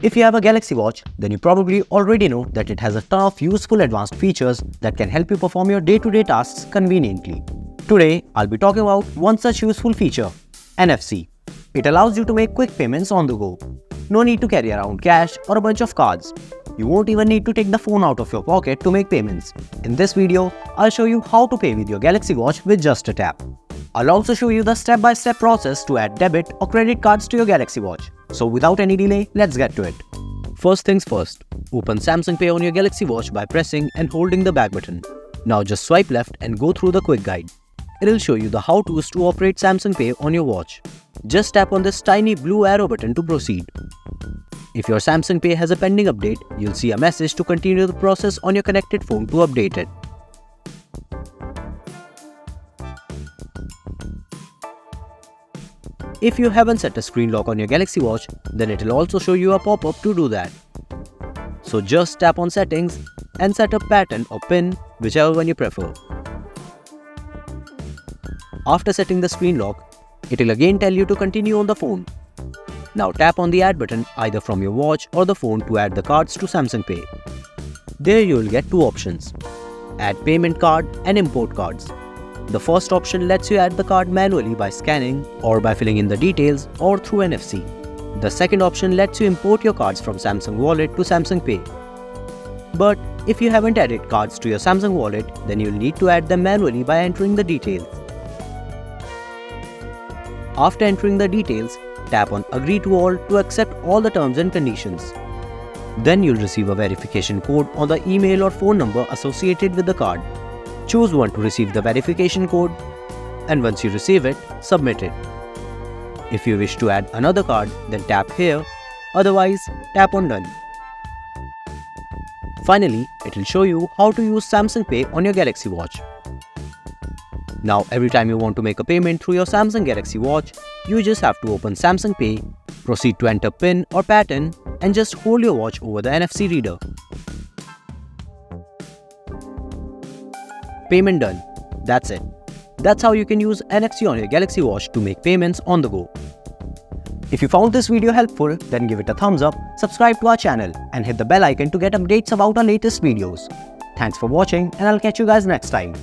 If you have a Galaxy Watch, then you probably already know that it has a ton of useful advanced features that can help you perform your day-to-day tasks conveniently. Today, I'll be talking about one such useful feature, NFC. It allows you to make quick payments on the go. No need to carry around cash or a bunch of cards. You won't even need to take the phone out of your pocket to make payments. In this video, I'll show you how to pay with your Galaxy Watch with just a tap. I'll also show you the step-by-step process to add debit or credit cards to your Galaxy Watch. So without any delay, let's get to it. First things first, open Samsung Pay on your Galaxy Watch by pressing and holding the back button. Now just swipe left and go through the quick guide. It'll show you the how-tos to operate Samsung Pay on your watch. Just tap on this tiny blue arrow button to proceed. If your Samsung Pay has a pending update, you'll see a message to continue the process on your connected phone to update it. If you haven't set a screen lock on your Galaxy Watch, then it will also show you a pop-up to do that. So just tap on settings and set a pattern or pin, whichever one you prefer. After setting the screen lock, it will again tell you to continue on the phone. Now tap on the add button either from your watch or the phone to add the cards to Samsung Pay. There you will get two options, add payment card and import cards. The first option lets you add the card manually by scanning or by filling in the details or through NFC. The second option lets you import your cards from Samsung Wallet to Samsung Pay. But if you haven't added cards to your Samsung Wallet, then you'll need to add them manually by entering the details. After entering the details, tap on Agree to All to accept all the terms and conditions. Then you'll receive a verification code on the email or phone number associated with the card. Choose one to receive the verification code, and once you receive it, submit it. If you wish to add another card, then tap here, otherwise tap on Done. Finally, it will show you how to use Samsung Pay on your Galaxy Watch. Now every time you want to make a payment through your Samsung Galaxy Watch, you just have to open Samsung Pay, proceed to enter PIN or pattern, and just hold your watch over the NFC reader. Payment done. That's it. That's how you can use NFC on your Galaxy Watch to make payments on the go. If you found this video helpful, then give it a thumbs up, subscribe to our channel, and hit the bell icon to get updates about our latest videos. Thanks for watching, and I'll catch you guys next time.